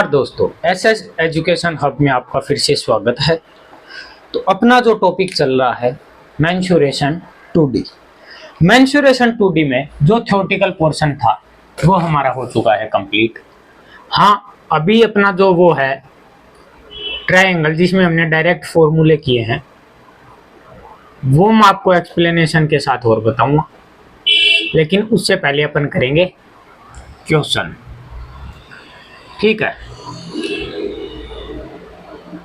नमस्कार दोस्तों, SS education hub में आपका फिर से स्वागत है। तो अपना जो टॉपिक चल रहा है मेंसुरेशन 2D। मेंसुरेशन 2D में जो थ्योरेटिकल पोर्शन था वो हमारा हो चुका है कंप्लीट। हाँ, अभी अपना जो वो है ट्रायंगल जिसमें हमने डायरेक्ट फॉर्मूले किए हैं वो मैं आपको एक्सप्लेनेशन के साथ और बताऊंगा, लेकिन उससे पहले अपन करेंगे क्वेश्चन। ठीक है,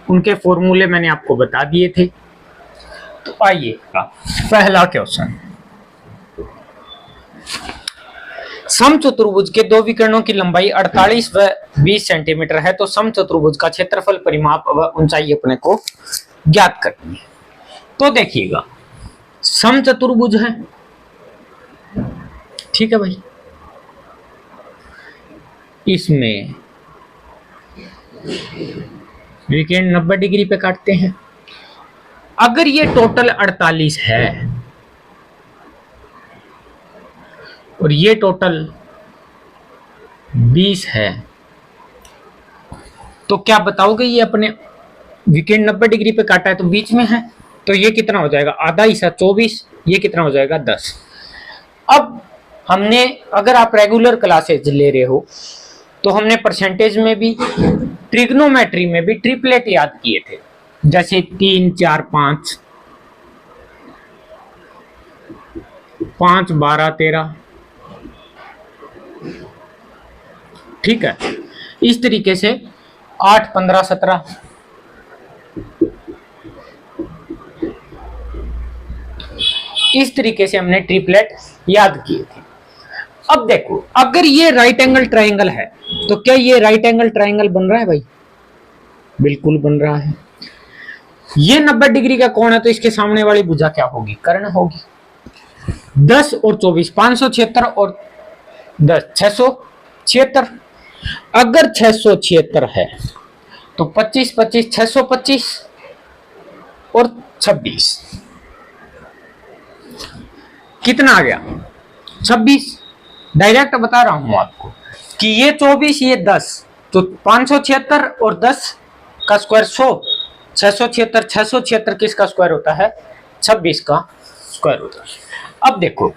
उनके फॉर्मूले मैंने आपको बता दिए थे। तो आइए पहला क्वेश्चन। समचतुर्भुज के दो विकर्णों की लंबाई 48 व 20 सेंटीमीटर है, तो समचतुर्भुज का क्षेत्रफल, परिमाप व ऊंचाई अपने को ज्ञात करनी है। तो देखिएगा, समचतुर्भुज है, ठीक है भाई, इसमें विकर्ण 90 डिग्री पे काटते हैं। अगर ये टोटल 48 है और ये टोटल 20 है, तो क्या बताओगे ये अपने विकर्ण 90 डिग्री पे काटा है तो बीच में है, तो ये कितना हो जाएगा, आधा हिस्सा 24, ये कितना हो जाएगा 10। अब हमने, अगर आप रेगुलर क्लासेज ले रहे हो तो हमने परसेंटेज में भी ट्रिग्नोमेट्री में भी ट्रिपलेट याद किए थे, जैसे 3 4 5, 5 12 13। ठीक है, इस तरीके से 8 15 17। इस तरीके से हमने ट्रिपलेट याद किए थे। अब देखो, अगर ये राइट एंगल ट्रायंगल है तो क्या ये राइट एंगल ट्रायंगल बन रहा है भाई? बिल्कुल बन रहा है। ये 90 डिग्री का कोण है, तो इसके सामने वाली भुजा क्या होगी, कर्ण होगी। 10 और 24 576 और 10 676। अगर 676 है तो 25 25 625 और 26 कितना आ गया, 26। डायरेक्ट बता रहा हूं आपको कि ये 24 ये 10, तो 576 और 10 का स्क्वायर 100, 676 676 किसका स्क्वायर होता है, 26 का स्क्वायर होता है। अब देखो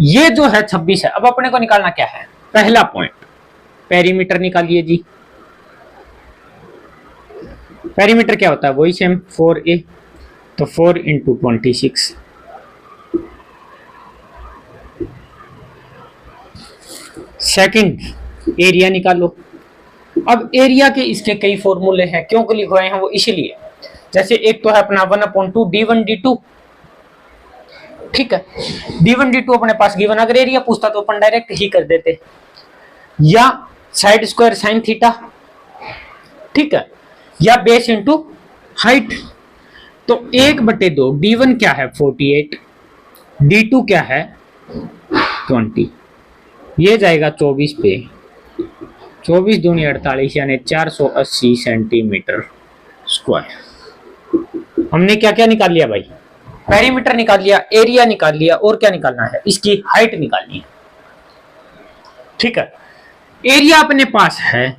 ये जो है 26 है। अब अपने को निकालना क्या है, पहला पॉइंट पेरीमीटर निकालिए जी। पेरीमीटर क्या होता है, वही सेम 4a, तो 4 × 26। सेकंड एरिया निकालो। अब एरिया के इसके कई फॉर्मूले हैं, क्यों लिखे हैं वो इसलिए, जैसे एक तो है अपना 1/2 d1 d2। ठीक है, d1 d2 अपने पास गिवन, अगर एरिया पूछता तो अपन डायरेक्ट ही कर देते, या साइड स्क्वायर साइन थीटा, ठीक है, या बेस इंटू हाइट। तो 1/2 d1 क्या है 48, d2 क्या है 20, ये जाएगा 24 पे, 24 दूनी 48 यानी 480 सेंटीमीटर स्क्वायर। हमने क्या क्या निकाल लिया भाई, पेरीमीटर निकाल लिया, एरिया निकाल लिया, और क्या निकालना है, इसकी हाइट निकालनी है। ठीक है, एरिया अपने पास है,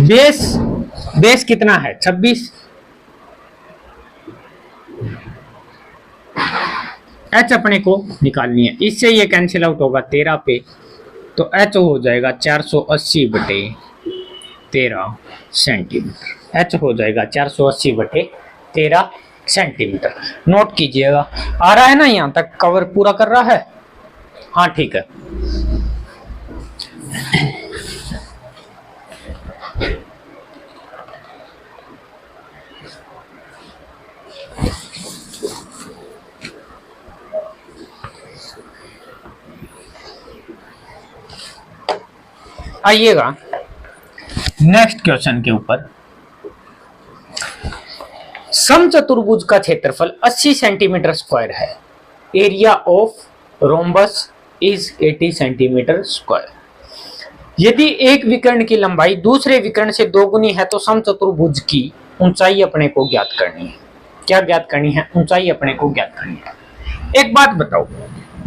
बेस कितना है 26, एच अपने को निकालनी है, इससे ये कैंसिल आउट होगा 13 पे, तो एच हो जाएगा 480/13 सेंटीमीटर। एच हो जाएगा 480/13 सेंटीमीटर। नोट कीजिएगा, आ रहा है ना, यहाँ तक कवर पूरा कर रहा है। हाँ ठीक है, आइएगा नेक्स्ट क्वेश्चन के ऊपर। समचतुर्भुज का क्षेत्रफल 80 सेंटीमीटर स्क्वायर है, area of rhombus is 80 centimetre square. यदि एक विकर्ण की लंबाई दूसरे विकर्ण से दोगुनी है तो समचतुर्भुज की ऊंचाई अपने को ज्ञात करनी है। क्या ज्ञात करनी है, ऊंचाई अपने को ज्ञात करनी है। एक बात बताओ,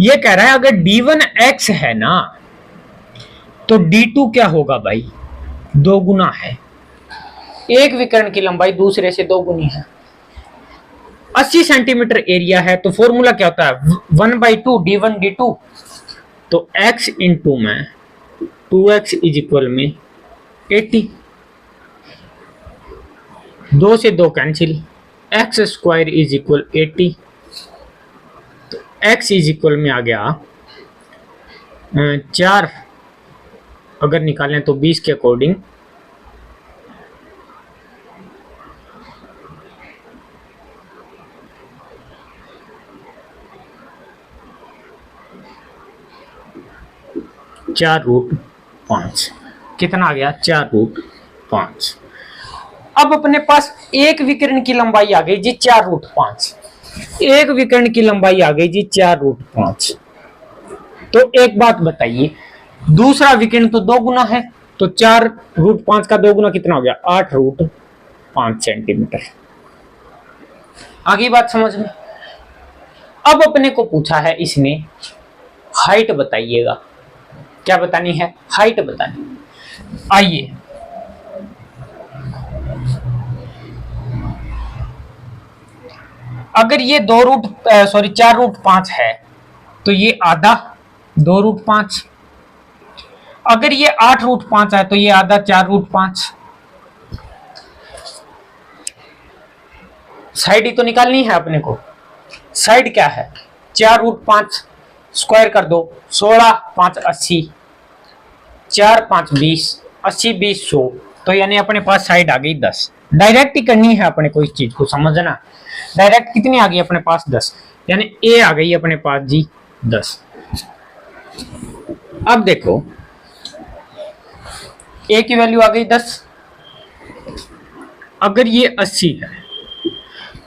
ये कह रहा है अगर d1 x है ना, तो D2 क्या होगा भाई, 2 गुना है। एक विकर्ण की लंबाई दूसरे से 2 गुनी है। 80 सेंटीमीटर एरिया है, तो फॉर्मूला क्या होता है, 1/2 D1 D2। तो x इंटू में 2x इज इक्वल में 80। 2 से 2 cancel, x square is equal 80। तो x इज इक्वल में आ गया 4, अगर निकालें तो 20 के अकॉर्डिंग 4√5। कितना आ गया, 4√5। अब अपने पास एक विकर्ण की लंबाई आ गई जी 4√5। एक विकर्ण की लंबाई आ गई जी 4√5। तो एक बात बताइए, दूसरा विकर्ण तो 2 गुना है, तो 4√5 का 2 गुना कितना हो गया, 8√5 सेंटीमीटर। आगे बात समझ में। अब अपने को पूछा है इसने हाइट बताइएगा। क्या बतानी है, हाइट बतानी। आइए अगर ये 4√5 है तो ये आधा 2√5। अगर ये 8√5 है तो ये आधा 4√5। साइड ही तो निकालनी है अपने को। साइड क्या है, 4√5 स्क्वायर कर दो, 16 5 80, 4 5 20, 80 20 100। तो यानी अपने पास साइड आ गई 10। डायरेक्ट ही करनी है अपने को, इस चीज को समझना। डायरेक्ट कितनी आ गई अपने पास, 10। यानी ए आ गई अपने पास जी 10। अब देखो ए की वैल्यू आ गई 10। अगर ये 80 है,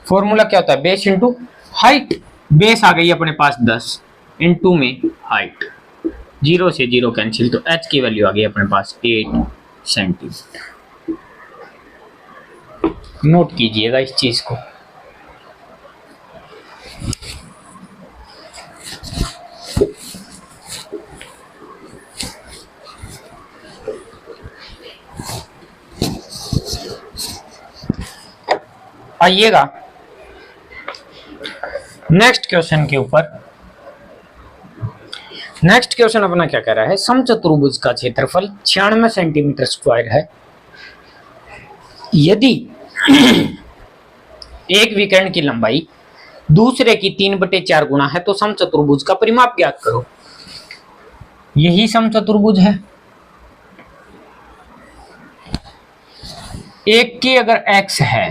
फॉर्मूला क्या होता है, बेस इंटू हाइट। बेस आ गई अपने पास 10 इंटू में हाइट, 0 से 0 कैंसिल, तो h की वैल्यू आ गई अपने पास 8 सेंटीमीटर। नोट कीजिएगा इस चीज को। आइएगा नेक्स्ट क्वेश्चन के ऊपर। नेक्स्ट क्वेश्चन अपना क्या कह रहा है, समचतुर्भुज का क्षेत्रफल 96 सेंटीमीटर स्क्वायर है। यदि एक विकर्ण की लंबाई दूसरे की 3/4 गुना है तो समचतुर्भुज का परिमाप ज्ञात करो। यही समचतुर्भुज है। एक की अगर x है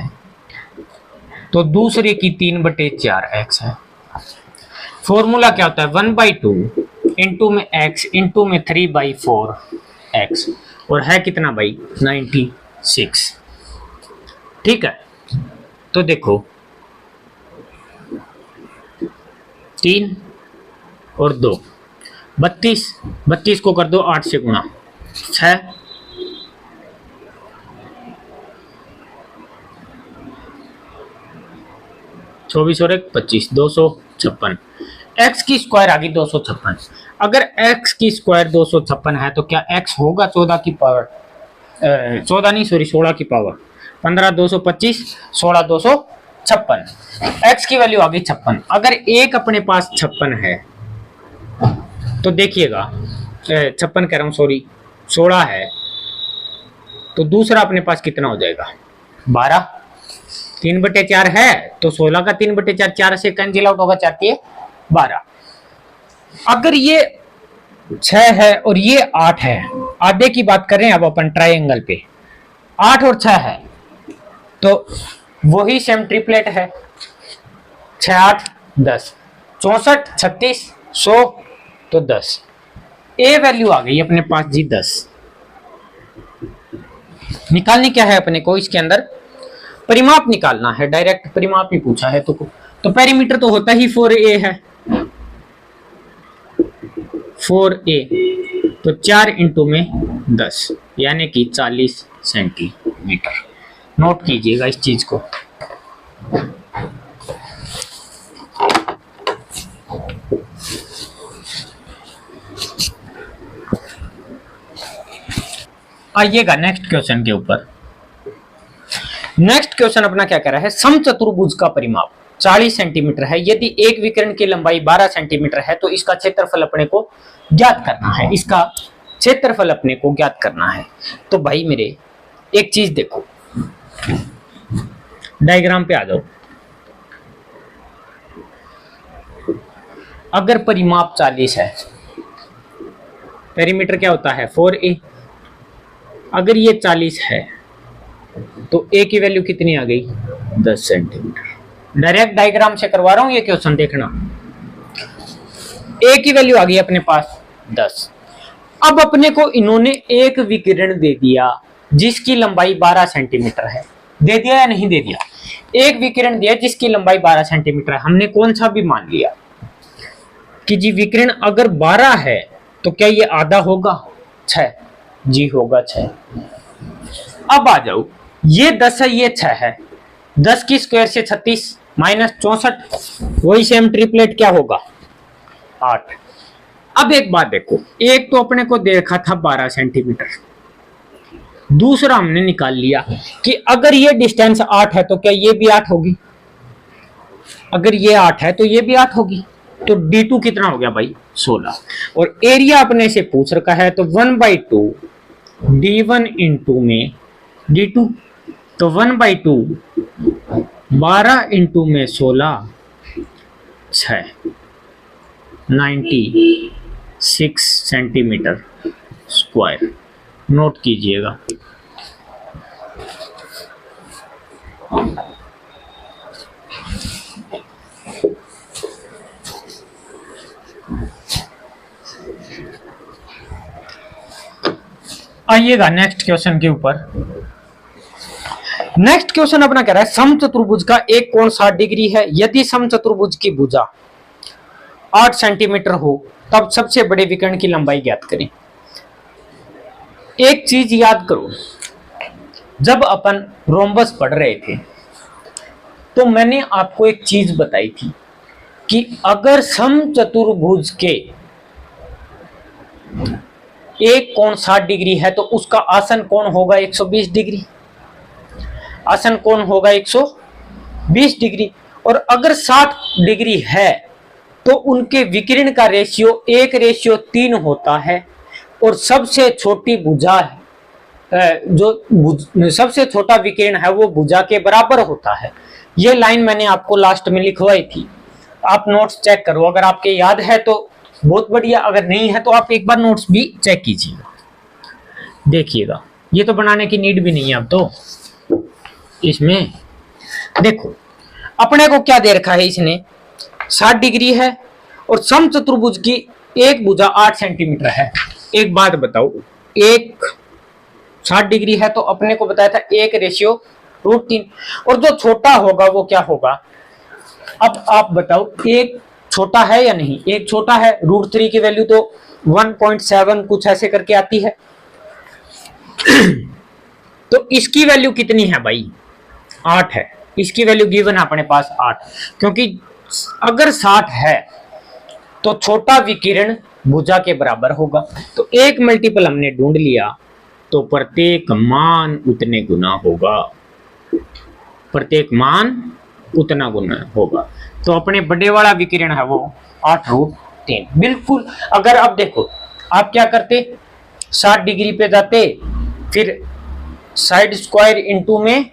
तो दूसरे की 3/4 x है। फॉर्मूला क्या होता है, 1/2 इंटू में x इंटू में 3/4 x, और है कितना भाई, 96। ठीक है, तो देखो 3 और 2 32, 32 को कर दो 8 से गुणा, 6, 24 और 1 25, 256। x की स्क्वायर आ गई 256। अगर x की स्क्वायर 256 है तो क्या x होगा 14 की पावर 16 की पावर 15 225, 16 256। x की वैल्यू आ गई 56। अगर एक अपने पास 56 है तो देखिएगा 56 कह रहा हूँ, सॉरी 16 है, तो दूसरा अपने पास कितना हो जाएगा, 12। 3/4 है तो 16 का 3/4, 4 से कैंसिल आउट होगा, 4 के 12। अगर ये 6 है और ये 8 है, आधे की बात करें अब अपन ट्रायंगल पे, 8 और 6 है तो वही सेम ट्रिपलेट है, 6 8 10, 64 36 100, तो 10। ए वैल्यू आ गई अपने पास जी 10। निकालनी क्या है अपने को, इसके अंदर परिमाप निकालना है। डायरेक्ट परिमाप ही पूछा है तो पेरीमीटर तो होता ही 4a है, 4a, तो 4 इंटू में 10 यानी कि 40 सेंटीमीटर। नोट कीजिएगा इस चीज को। आइएगा नेक्स्ट क्वेश्चन के ऊपर। नेक्स्ट क्वेश्चन अपना क्या कह रहा है, समचतुर्भुज का परिमाप 40 सेंटीमीटर है, यदि एक विकर्ण की लंबाई 12 सेंटीमीटर है तो इसका क्षेत्रफल अपने को ज्ञात करना है, इसका क्षेत्रफल अपने को ज्ञात करना है। तो भाई मेरे एक चीज देखो, डायग्राम पे आ जाओ। अगर परिमाप 40 है, पेरीमीटर क्या होता है 4a, अगर ये 40 है तो a की वैल्यू कितनी आ गई 10 सेंटीमीटर। डायरेक्ट डायग्राम से करवा रहा हूं ये क्वेश्चन, देखना। a की वैल्यू आ गई अपने पास 10। अब अपने को इन्होंने एक विकिरण दे दिया जिसकी लंबाई 12 सेंटीमीटर है, दे दिया या नहीं दे दिया? एक विकिरण दिया जिसकी लंबाई 12 सेंटीमीटर है, हमने कौन सा भी मान लिया कि जी विकिरण अगर 12 है तो क्या ये आधा होगा 6? जी होगा 6। अब आ जाओ, ये 10 है ये 6 है, 10 की स्क्वायर से 36 माइनस 64, वही सेम ट्रिपलेट क्या होगा 8। अब एक बात देखो, एक तो अपने को देखा था 12 सेंटीमीटर, दूसरा हमने निकाल लिया कि अगर ये डिस्टेंस 8 है तो क्या ये भी 8 होगी? अगर ये 8 है तो ये भी 8 होगी। तो D2 कितना हो गया भाई 16। और एरिया अपने से पूछ रखा है तो 1/2 D1 इंटू में D2, तो 1/2 12 इंटू में 16 6 96 सेंटीमीटर स्क्वायर। नोट कीजिएगा। आइएगा नेक्स्ट क्वेश्चन के ऊपर। नेक्स्ट क्वेश्चन अपना कह रहा है समचतुर्भुज का एक कोण 60 डिग्री है, यदि समचतुर्भुज की भुजा 8 सेंटीमीटर हो तब सबसे बड़े विकर्ण की लंबाई ज्ञात करें। एक चीज याद करो, जब अपन रोम्बस पढ़ रहे थे तो मैंने आपको एक चीज बताई थी कि अगर समचतुर्भुज के एक कोण 60 डिग्री है तो उसका आसन कोण होगा 120 डिग्री, आसन कोण होगा 120 डिग्री। और अगर 60 डिग्री है तो उनके विकिरण का रेशियो 1:3 होता है, और सबसे छोटी भुजा जो सबसे छोटा विकिरण है वो भुजा के बराबर होता है। ये लाइन मैंने आपको लास्ट में लिखवाई थी, आप नोट्स चेक करो, अगर आपके याद है तो बहुत बढ़िया, अगर नहीं है तो आप एक बार नोट्स भी चेक कीजिएगा, देखिएगा। ये तो बनाने की नीड भी नहीं है अब तो इसमें। देखो अपने को क्या दे रखा है इसने, 60 डिग्री है और समचतुर्भुज की एक भुजा 8 सेंटीमीटर है। एक बात बताओ, एक 60 डिग्री है तो अपने को बताया था 1:3, और जो छोटा होगा वो क्या होगा? अब आप बताओ, एक छोटा है या नहीं? एक छोटा है, √3 की वैल्यू तो 1.7 कुछ ऐसे करके आती है। तो इसकी वैल्यू कितनी है भाई 8 है, इसकी वैल्यू गिवन है अपने पास 8, क्योंकि अगर 60 है तो छोटा विकिरण भुजा के बराबर होगा। तो एक मल्टीपल हमने ढूंढ लिया, तो प्रत्येक मान उतने गुना होगा, प्रत्येक मान उतना गुना होगा। तो अपने बड़े वाला विकिरण है वो 8√3 बिल्कुल। अगर अब देखो आप क्या करते, 60 डिग्री पे जाते, फिर साइड स्क्वायर इनटू में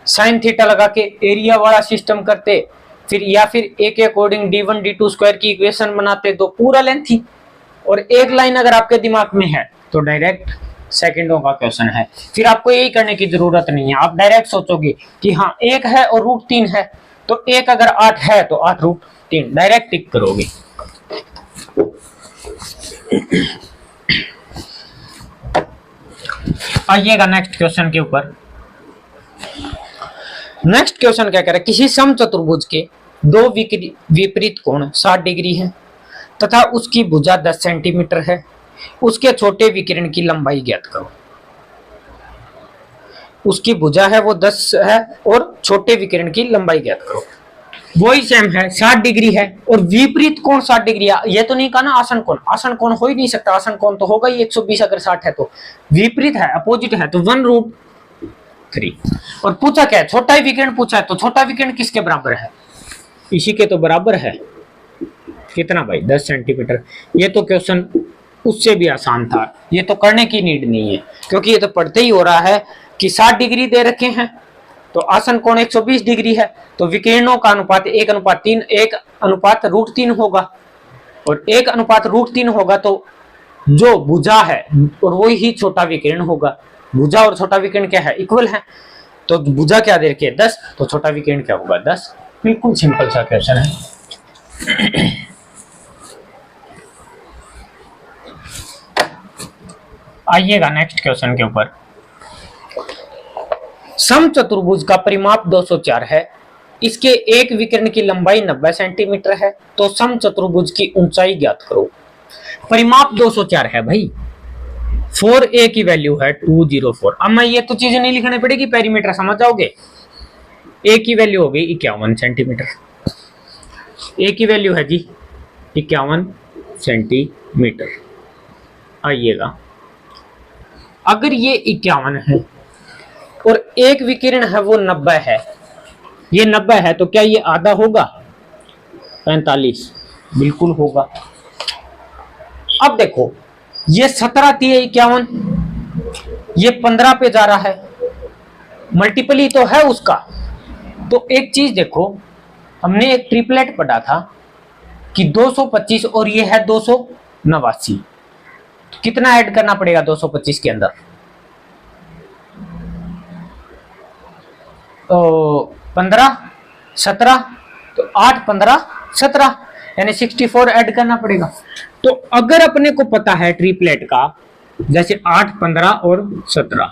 साइन थीटा लगा के एरिया वाला सिस्टम करते, फिर या फिर ए के अकॉर्डिंग D1 D2 स्क्वायर की इक्वेशन बनाते, तो पूरा लेंथ थी। और एक लाइन अगर आपके दिमाग में है तो डायरेक्ट सेकंडों का क्वेश्चन है, फिर आपको यही करने की जरूरत नहीं है। आप डायरेक्ट सोचोगे कि हाँ एक है और √3 है, तो एक अगर 8 है तो 8√3 डायरेक्ट टिक करोगे। आइएगा नेक्स्ट क्वेश्चन के ऊपर। नेक्स्ट क्वेश्चन क्या कह रहा है, किसी समचतुर्भुज के दो विपरीत कोण 60 डिग्री है तथा उसकी भुजा 10 सेंटीमीटर है, उसके छोटे विकिरण की लंबाई ज्ञात करो। उसकी भुजा है वो 10 है और छोटे विकिरण की लंबाई ज्ञात करो। वही सेम है, 60 डिग्री है। और विपरीत कोण 60 डिग्री है, ये तो नहीं कहा ना आसन कोण, आसन कोण हो ही नहीं सकता, आसन कोण तो होगा ही 120 अगर 60 है तो। विपरीत है, अपोजिट है, तो 1√3। और पूछा क्या है, छोटा विकिरण पूछा है, तो छोटा विकिरण किसके बराबर है, इसी के तो बराबर है। कितना भाई, 10 सेंटीमीटर। ये तो क्वेश्चन उससे भी आसान था, ये तो करने की नीड नहीं है, क्योंकि ये तो पढ़ते ही हो रहा है कि 60 डिग्री दे रखे हैं, तो आसन कोण 120 डिग्री है, तो विकिरणों का अनुपात 1:3, 1:√3 होगा। और 1:√3 होगा तो जो भुजा है और वही ही छोटा विकिरण होगा। भुजा और छोटा विकिरण क्या है, इक्वल है। तो भुजा क्या दे रखी है, 10, तो छोटा विकिरण क्या होगा, 10। बिल्कुल सिंपल सा क्वेश्चन है। आइएगा नेक्स्ट क्वेश्चन के ऊपर। समचतुर्भुज का परिमाप 204 है, इसके एक विकिरण की लंबाई 90 सेंटीमीटर है, तो समचतुर्भुज की ऊंचाई ज्ञात करो। परिमाप 204 है भाई, 4a की वैल्यू है 204। अब मैं ये तो चीजें नहीं लिखनी पड़ेगी, पेरीमीटर समझ जाओगे। a की वैल्यू हो गई 51 सेंटीमीटर, a की वैल्यू है जी 51 सेंटीमीटर। आइएगा, अगर ये 51 है और एक विकिरण है वो 90 है, ये 90 है, तो क्या ये आधा होगा, 45, बिल्कुल होगा। अब देखो, ये 17 थी 51, ये 15 पे जा रहा है, मल्टीपल ही तो है उसका। तो एक चीज देखो, हमने एक ट्रिपलेट पढ़ा था कि 225 और ये है 289, तो कितना ऐड करना पड़ेगा 225 के अंदर, तो 15, 17, तो 8, 15, 17, यानी 64 ऐड करना पड़ेगा। तो अगर अपने को पता है ट्रिपलेट का, जैसे 8, 15 और 17,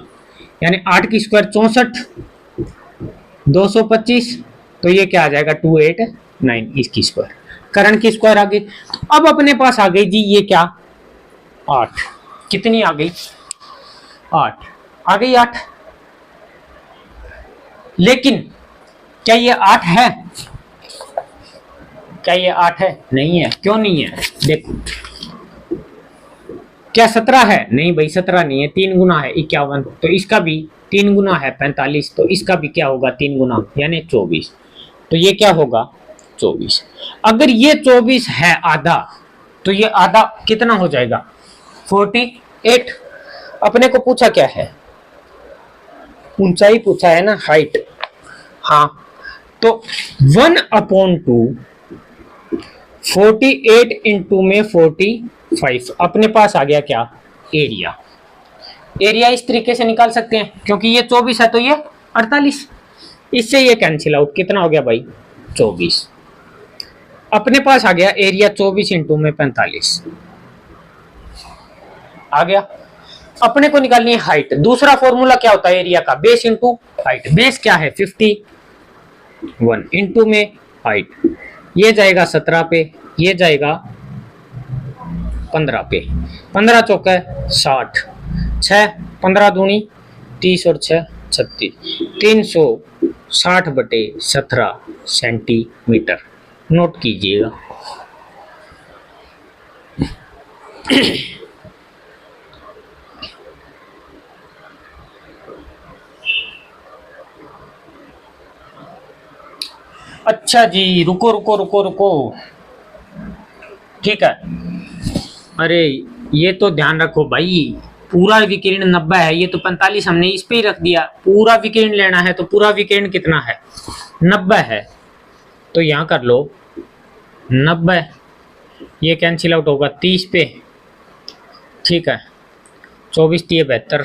यानी 8 की स्क्वायर 64, 225, तो ये क्या आ जाएगा 289, इसकी स्क्वायर, करण की स्क्वायर आ गई। तो अब अपने पास आ गई जी ये क्या, 8, कितनी आ गई, 8 आ गई, 8। लेकिन क्या ये 8 है, क्या ये 8 है, नहीं है। क्यों नहीं है, देखो, क्या 17 है, नहीं भाई 17 नहीं है, 3 गुना है 51, तो इसका भी 3 गुना है 45, तो इसका भी क्या होगा 3 गुना, यानी 24, तो ये क्या होगा 24। अगर ये 24 है आधा, तो ये आधा कितना हो जाएगा 48। अपने को पूछा क्या है, ऊंचाई पूछा है ना, हाइट। हाँ, तो 1/2, 48 इंटू में 45, अपने पास आ गया क्या, एरिया। एरिया इस तरीके से निकाल सकते हैं, क्योंकि ये 24 है तो ये 48, इससे ये कैंसिल आउट, कितना हो गया भाई 24। अपने पास आ गया एरिया 24 इंटू में 45 आ गया। अपने को निकालनी है हाइट। दूसरा फॉर्मूला क्या होता है एरिया का, बेस इंटू हाइट। बेस क्या है 51 इंटू में हाइट, ये जाएगा 17 पे, ये जाएगा 15 पे, 15 चौका 60, 6 15 दूनी 30 और 6 36, 360/17 सेंटीमीटर। नोट कीजिएगा। अच्छा जी, रुको रुको रुको रुको, ठीक है। अरे ये तो ध्यान रखो भाई, पूरा विकिरण 90 है, ये तो 45 हमने इस पे ही रख दिया। पूरा विकिरण लेना है तो पूरा विकिरण कितना है 90 है, तो यहाँ कर लो 90, ये कैंसिल आउट होगा 30 पे, ठीक है। 24 3 72,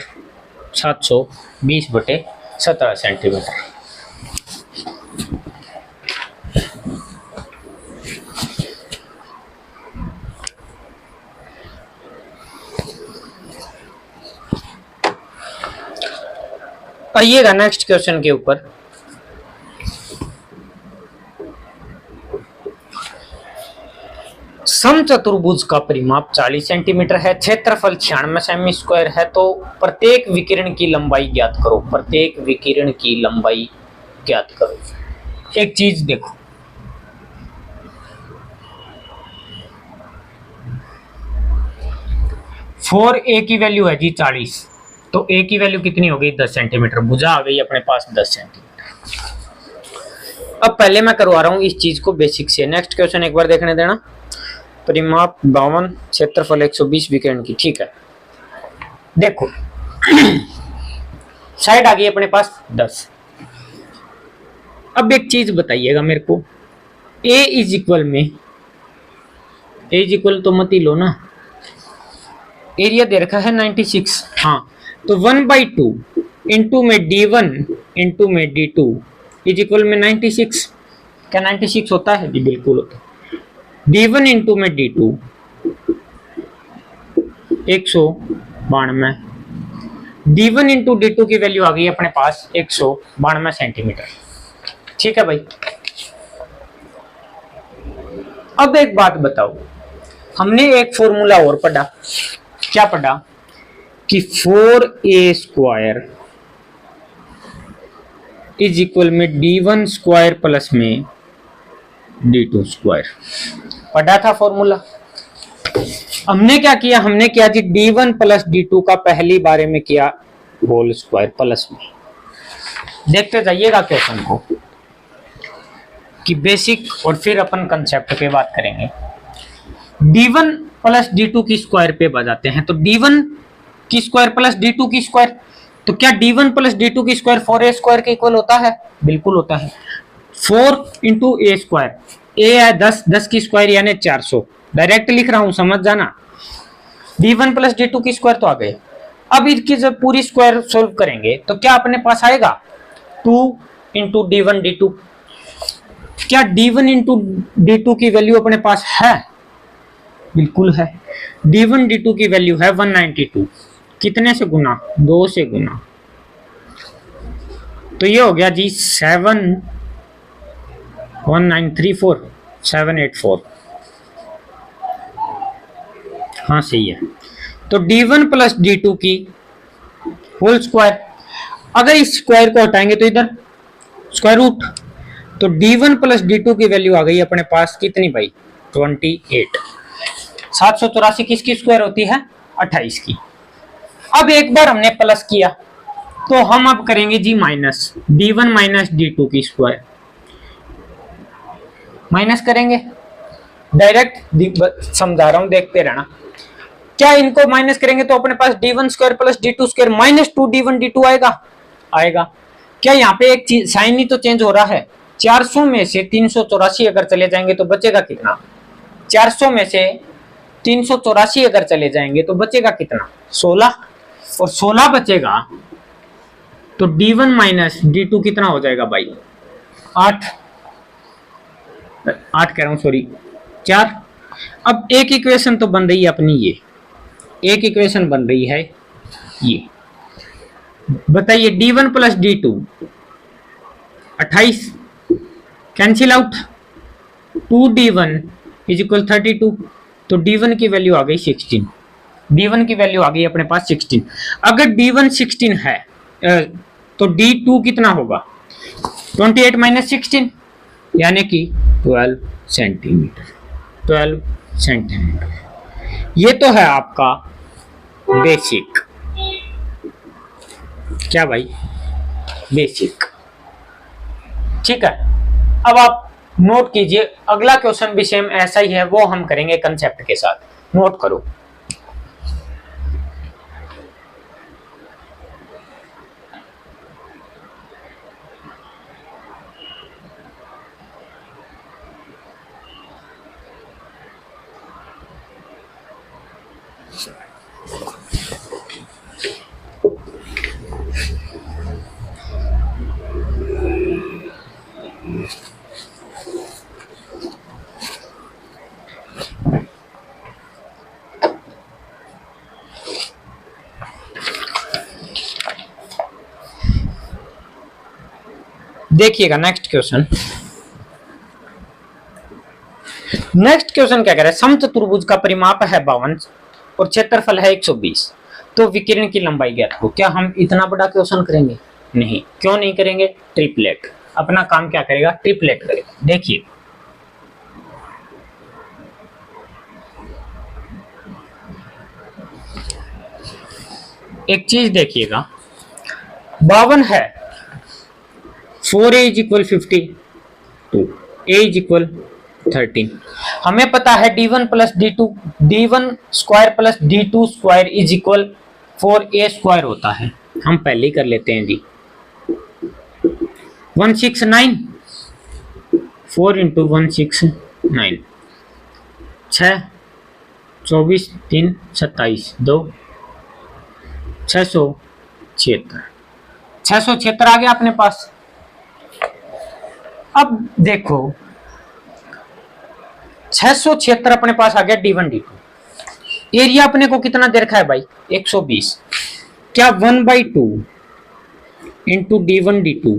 720/17 सेंटीमीटर। आइएगा नेक्स्ट क्वेश्चन के ऊपर। समचतुर्भुज का परिमाप 40 सेंटीमीटर है, क्षेत्रफल 96 सेमी स्क्वायर है, तो प्रत्येक विकिरण की लंबाई ज्ञात करो। प्रत्येक विकिरण की लंबाई ज्ञात करो। एक चीज देखो, 4a की वैल्यू है जी 40, तो a की वैल्यू कितनी हो गई 10 सेंटीमीटर, भुजा आ गई अपने पास 10 सेंटीमीटर। अब पहले मैं करवा रहा हूं इस चीज को बेसिक से। नेक्स्ट क्वेश्चन एक बार देखने देना। परिमाप 52, क्षेत्रफल 120 विकर्ण की, ठीक है। देखो साइड आ गई अपने पास 10। अब एक चीज बताइएगा मेरे को, a इज इक्वल में, a इज इक्वल तो मत ही लो ना, एरिया दे रखा है 96, हाँ, तो 1/2 इंटू में d1 इंटू में d2 इज इक्वल में 96। क्या 96 होता है जी? बिल्कुल होता है। d1 इंटू में d2 192, d1 इंटू d2 की वैल्यू आ गई अपने पास 192 सेंटीमीटर, ठीक है भाई। अब एक बात बताओ, हमने एक फॉर्मूला और पढ़ा, क्या पढ़ा कि 4a स्क्वायर इज इक्वल में d1 स्क्वायर प्लस में d2 स्क्वायर, पढ़ा था फॉर्मूला। हमने क्या किया, हमने किया जी d1 प्लस d2 का पहली बारे में किया होल स्क्वायर प्लस में। देखते जाइएगा क्वेश्चन को कि बेसिक, और फिर अपन कंसेप्ट पे बात करेंगे। d1 प्लस d2 की स्क्वायर पे बजाते हैं, तो d1 की स्क्वायर प्लस d2 की स्क्वायर, तो क्या d1 प्लस d2 की स्क्वायर 4a स्क्वायर के इक्वल होता है? बिल्कुल होता है। 4 इंटू ए स्क्वायर, ए है 10, 10 की स्क्वायर यानी 400, डायरेक्ट लिख रहा हूं, समझ जाना। d1 प्लस d2 की स्क्वायर तो आ गए। अब इसकी जब पूरी स्क्वायर सोल्व करेंगे तो क्या अपने पास आएगा 2 इंटू d1 d2। क्या d1 इंटू d2 की वैल्यू अपने पास है? बिल्कुल है। d1 d2 की वैल्यू है 192, कितने से गुना? 2 से गुना, तो ये हो गया जी 71934 784, हाँ सही है। तो d1 प्लस d2 की होल स्क्वायर, अगर इस स्क्वायर को हटाएंगे तो इधर स्क्वायर रूट, तो d1 प्लस d2 की वैल्यू आ गई अपने पास कितनी भाई? 28। 784 किसकी स्क्वायर होती है? 28 की। अब एक बार हमने प्लस किया तो हम अब करेंगे जी माइनस, d1 माइनस d2 की स्क्वायर माइनस करेंगे। डायरेक्ट समझा रहा हूं, देखते रहना। क्या इनको माइनस करेंगे तो अपने पास d1 square plus d2 square minus 2d1 d2 आएगा, आएगा। क्या यहाँ पे एक चीज साइन ही तो चेंज हो रहा है। 400 में से 384 अगर चले जाएंगे तो बचेगा कितना? 400 में से 384 अगर चले जाएंगे तो बचेगा कितना? 16, और 16 बचेगा तो d1 माइनस d2 कितना हो जाएगा भाई? 8 कह रहा हूं, सॉरी 4। अब एक इक्वेशन तो बन रही है अपनी, ये एक इक्वेशन बन रही है ये। बताइए d1 plus d2 28 cancel out, 2d1 is equal 32, तो d1 की वैल्यू आ गई 16, d1 की वैल्यू आ गई अपने पास 16। अगर d1 16 है तो d2 कितना होगा? 28 माइनस 16 यानी कि 12 सेंटीमीटर, 12 सेंटीमीटर। ये तो है आपका बेसिक, क्या भाई? बेसिक, ठीक है। अब आप नोट कीजिए, अगला क्वेश्चन भी सेम ऐसा ही है, वो हम करेंगे कंसेप्ट के साथ, नोट करो। देखिएगा नेक्स्ट क्वेश्चन। नेक्स्ट क्वेश्चन क्या कह रहा है? समचतुर्भुज का परिमाप है 52 और क्षेत्रफल है 120, तो विकिरण की लंबाई ज्ञात हो। क्या हम इतना बड़ा क्वेश्चन करेंगे? नहीं। क्यों नहीं करेंगे? ट्रिपलेट अपना काम क्या करेगा? ट्रिपलेट करेगा। देखिए एक चीज देखिएगा, 52 है, 4a इज इक्वल 50, तो a इज इक्वल 13। हमें पता है d1 plus d2, d1 square plus d2 square is equal 4a square होता है। हम पहले ही कर लेते हैं जी, 169, 4 इंटू 169, 6, 24, 3, 27, 2, 676, 676 आ गया अपने पास। अब देखो 676 अपने पास आ गया d1 d2। एरिया अपने को कितना दे रखा है भाई, 120। क्या 1/2 into d1 d2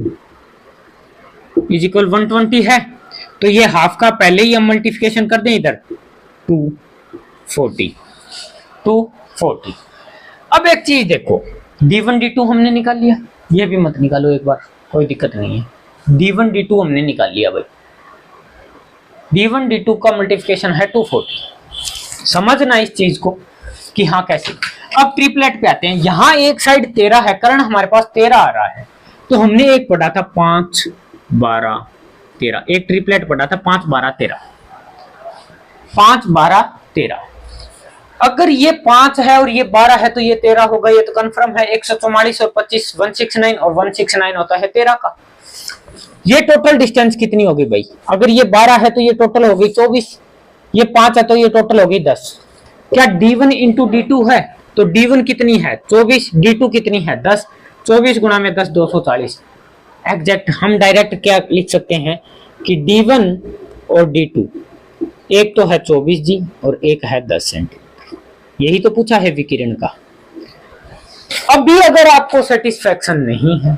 is equal 120 है? तो ये हाफ का पहले ही हम मल्टीप्लिकेशन कर दें इधर, 240, 240। अब एक चीज देखो, d1 d2 हमने निकाल लिया, ये भी मत निकालो एक बार, कोई दिक्कत नहीं है। d1 d2 हमने निकाल लिया भाई, d1 d2 का मल्टीप्लिकेशन है 240। समझना इस चीज को कि हाँ कैसे। अब ट्रिपलेट पे आते हैं, यहां एक साइड 13 है, कारण हमारे पास 13 आ रहा है, तो हमने एक पढ़ा था 5, 12, 13, एक ट्रिपलेट पढ़ा था 5, 12, 13, 5, 12, 13। अगर ये 5 है और ये 12 है तो ये 13 होगा, ये तो कंफर्म है। 144 और 25 169 और 169 होता है 13 का। ये टोटल डिस्टेंस कितनी होगी भाई? अगर ये 12 है तो ये टोटल होगी 24, ये 5 है तो ये टोटल होगी 10। क्या d1 इंटू d2 है? तो d1 कितनी है 24, d2 कितनी है 10, 24 गुणा में 10 240। एग्जैक्ट हम डायरेक्ट क्या लिख सकते हैं कि d1 और d2, एक तो है 24 जी और एक है 10 सेंटीमीटर। यही तो पूछा है विकिरण का। अब भी अगर आपको सेटिस्फैक्शन नहीं है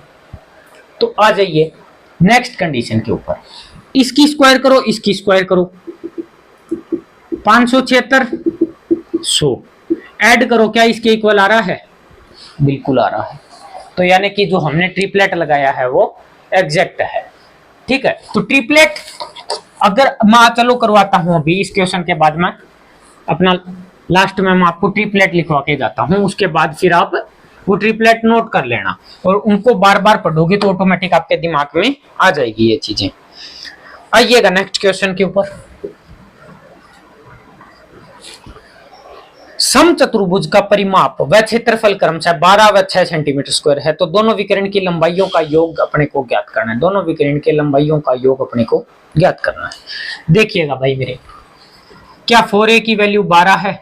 तो आ जाइए नेक्स्ट कंडीशन के ऊपर। इसकी स्क्वायर करो, इसकी स्क्वायर करो, 576 100 ऐड करो, क्या इसके इक्वल आ रहा है? बिल्कुल आ रहा है। तो यानी कि जो हमने ट्रिपलेट लगाया है वो एग्जैक्ट है। ठीक है, तो ट्रिपलेट अगर मैं चलो करवाता हूं अभी इस क्वेश्चन के बाद, मैं अपना लास्ट में मैं आपको ट्रिपलेट लिखवा के जाता हूं, उसके बाद फिर आप वो ट्रिपलेट नोट कर लेना और उनको बार बार पढ़ोगे तो ऑटोमेटिक आपके दिमाग में आ जाएगी ये चीजें। आइएगा नेक्स्ट क्वेश्चन के ऊपर। समचतुर्भुज का परिमाप व क्षेत्रफल क्रमशः 12 व 6 सेंटीमीटर स्क्वायर है, तो दोनों विकर्ण की लंबाइयों का योग अपने को ज्ञात करना है। दोनों विकर्ण के लंबाइयों का योग अपने को ज्ञात करना है। देखिएगा भाई मेरे, क्या 4a की वैल्यू 12 है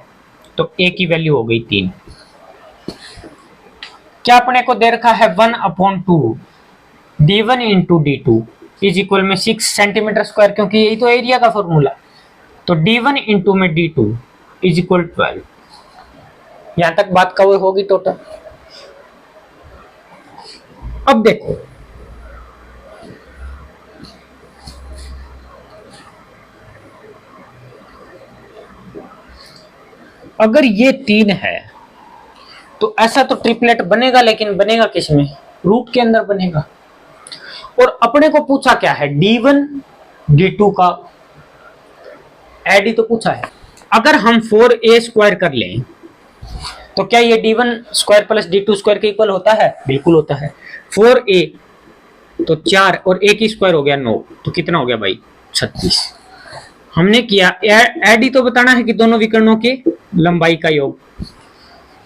तो a की वैल्यू हो गई 3। क्या अपने को दे रखा है 1/2 d1 into d2 is equal में 6 सेंटीमीटर स्क्वायर, क्योंकि यही तो एरिया का फॉर्मूला। तो d1 इंटू में d2 इज इक्वल 12। यहां तक बात कवर होगी टोटल। अब देखो अगर ये 3 है तो ऐसा तो ट्रिपलेट बनेगा, लेकिन बनेगा किसमें? रूट के अंदर बनेगा। और अपने को पूछा क्या है? d1 d2 का एडी तो पूछा है। अगर हम 4a स्क्वायर कर लें तो क्या ये d1 square plus d2 square के इक्वल होता है? बिल्कुल होता है। 4a तो 4 और a की स्क्वायर हो गया 9, तो कितना हो गया भाई? 36। हमने किया एडी तो बताना है कि दोनों विकर्णों की लंबाई का योग,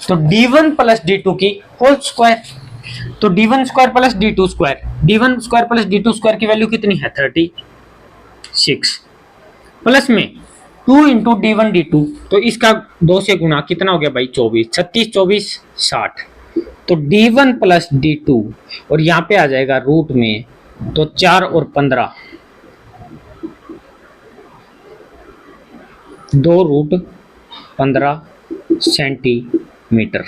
तो d1 प्लस d2 की होल स्क्वायर। तो d1 square plus d2 square, d1 square plus d2 square की वैल्यू कितनी है? 36 प्लस में 2 इंटू d1 d2, तो इसका 2 से गुणा कितना हो गया भाई? 24, 36 24 60। तो d1 प्लस d2 और यहाँ पे आ जाएगा रूट में, तो 4 और 15, 2√15 सेंटीमीटर।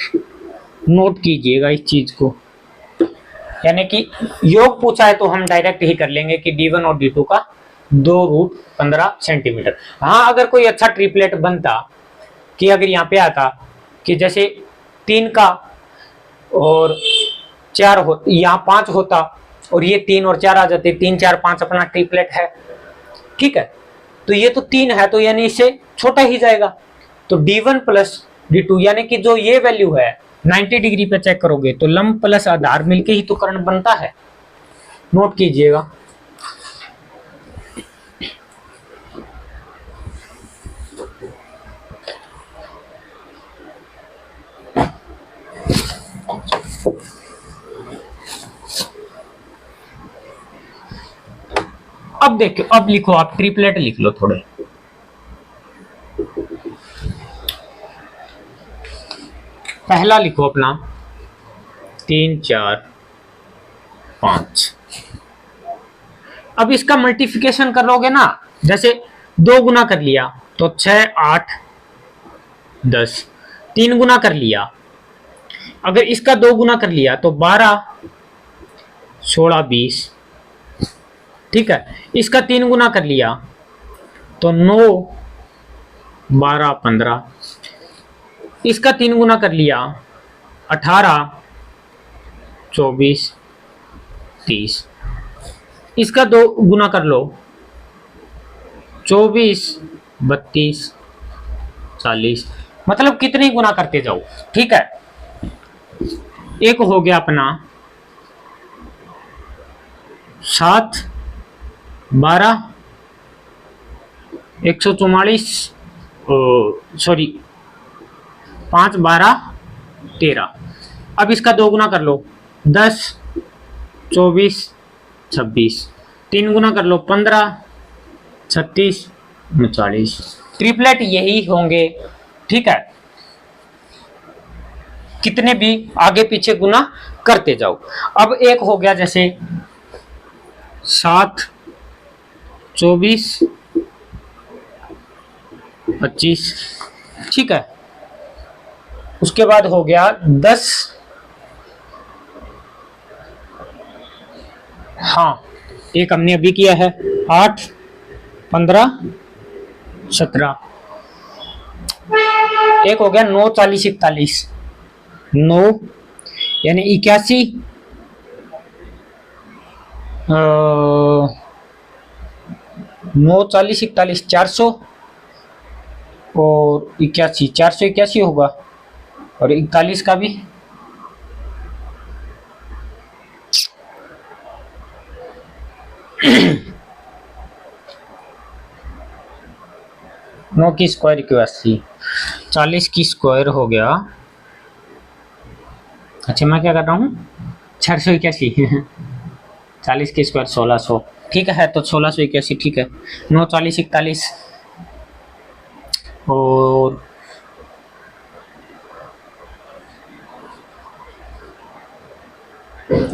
नोट कीजिएगा इस चीज को, यानी कि योग पूछा है तो हम डायरेक्ट ही कर लेंगे कि d1 और d2 का 2√15 सेंटीमीटर। हाँ, अगर कोई अच्छा ट्रिपलेट बनता कि अगर यहाँ पे आता कि जैसे 3 का और 4 हो, यहाँ 5 होता और ये 3 और 4 आ जाते, 3 4 5 अपना ट्रिपलेट है। ठीक है, तो ये तो 3 है तो यानी इससे छोटा ही जाएगा। तो d1 प्लस D2, यानी कि जो ये वैल्यू है 90 डिग्री पे चेक करोगे तो लंब प्लस आधार मिलके ही तो करंट बनता है, नोट कीजिएगा। अब देखो, अब लिखो आप ट्रिपलेट लिख लो थोड़े। पहला लिखो अपना 3 4 5। अब इसका मल्टीप्लिकेशन करोगे ना, जैसे 2 गुना कर लिया तो 6 8 10, 3 गुना कर लिया, अगर इसका 2 गुना कर लिया तो 12 16 20, ठीक है। इसका 3 गुना कर लिया तो 9 12 15, इसका 3 गुना कर लिया 18 24 30, इसका 2 गुना कर लो 24 32 40, मतलब कितने गुना करते जाओ, ठीक है। एक हो गया अपना 7 12 144, सॉरी 5 12 13। अब इसका 2 गुना कर लो 10 24 26, 3 गुना कर लो 15 36 39। ट्रिपलेट यही होंगे, ठीक है। कितने भी आगे पीछे गुना करते जाओ। अब एक हो गया जैसे 7 24 25, ठीक है। उसके बाद हो गया 10, हाँ एक हमने अभी किया है 8 15 17। एक हो गया 9 40 41, 9 यानी 81 9 40 41 400 और 81 481 होगा, और 41 का भी 9 की स्क्वायर 81, 40 की स्क्वायर हो गया, अच्छा मैं क्या कर रहा हूँ 681 40 की स्क्वायर 1600, ठीक है। तो 1681, ठीक है। 9 40 41 और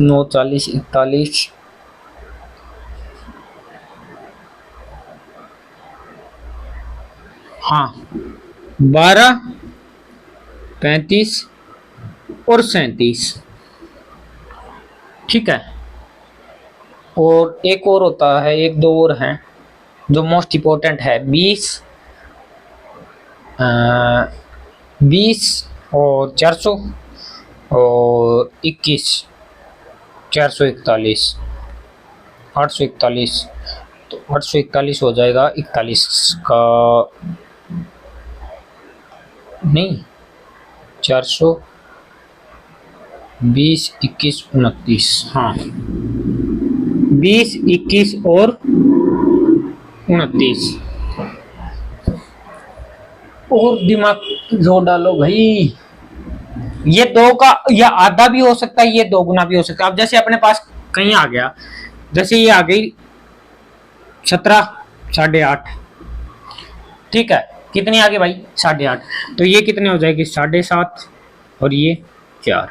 9 40 41, हाँ 12 35 और 37, ठीक है। और एक और होता है, एक दो और हैं जो मोस्ट इम्पोर्टेंट है, 20 और 400 और 21 441 841, तो 841 हो जाएगा 41 का, नहीं 420 21 29, हाँ 20 21 और 29। और दिमाग जोर डालो भाई, ये 2 का या आधा भी हो सकता है, ये 2 गुना भी हो सकता है। अब जैसे अपने पास कहीं आ गया, जैसे ये आ गई 17 8.5, ठीक है। कितनी आ गई भाई 8.5, तो ये कितने हो जाएगी 7.5 और ये 4।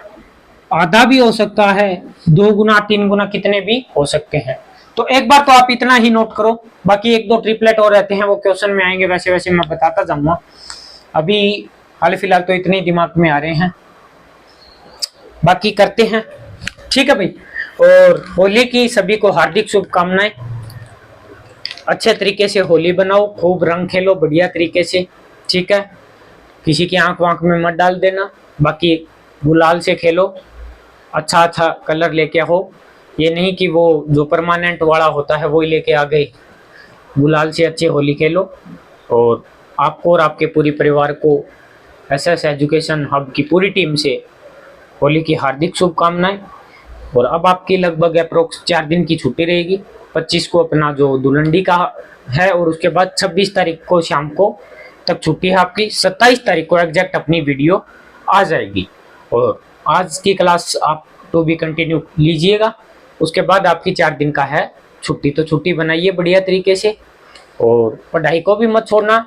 आधा भी हो सकता है, 2 गुना 3 गुना कितने भी हो सकते हैं। तो एक बार तो आप इतना ही नोट करो, बाकी एक दो ट्रिपलेट और रहते हैं वो क्वेश्चन में आएंगे, वैसे वैसे मैं बताता जाऊंगा। अभी हाल फिलहाल तो इतने ही दिमाग में आ रहे हैं, बाकी करते हैं, ठीक है भाई। और होली की सभी को हार्दिक शुभकामनाएं। अच्छे तरीके से होली बनाओ, खूब रंग खेलो बढ़िया तरीके से, ठीक है। किसी की आंख वाँख में मत डाल देना, बाकी गुलाल से खेलो, अच्छा अच्छा कलर लेके आओ, ये नहीं कि वो जो परमानेंट वाला होता है वो ही लेके आ गए। गुलाल से अच्छे होली खेलो, और आपको और आपके पूरी परिवार को एसएस एजुकेशन हब की पूरी टीम से होली की हार्दिक शुभकामनाएं। और अब आपकी लगभग अप्रोक्स 4 दिन की छुट्टी रहेगी। 25 को अपना जो धुलंडी का है और उसके बाद 26 तारीख को शाम को तक छुट्टी है आपकी। 27 तारीख को एग्जैक्ट अपनी वीडियो आ जाएगी। और आज की क्लास आप टू बी कंटिन्यू लीजिएगा, उसके बाद आपकी 4 दिन का है छुट्टी। तो छुट्टी बनाइए बढ़िया तरीके से और पढ़ाई को भी मत छोड़ना,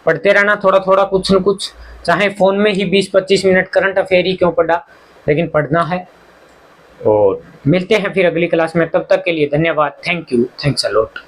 पढ़ते रहना थोड़ा थोड़ा कुछ न कुछ, चाहे फ़ोन में ही 20-25 मिनट करंट अफेयर ही क्यों पढ़ा, लेकिन पढ़ना है। और मिलते हैं फिर अगली क्लास में, तब तक के लिए धन्यवाद। Thank you, thanks a lot.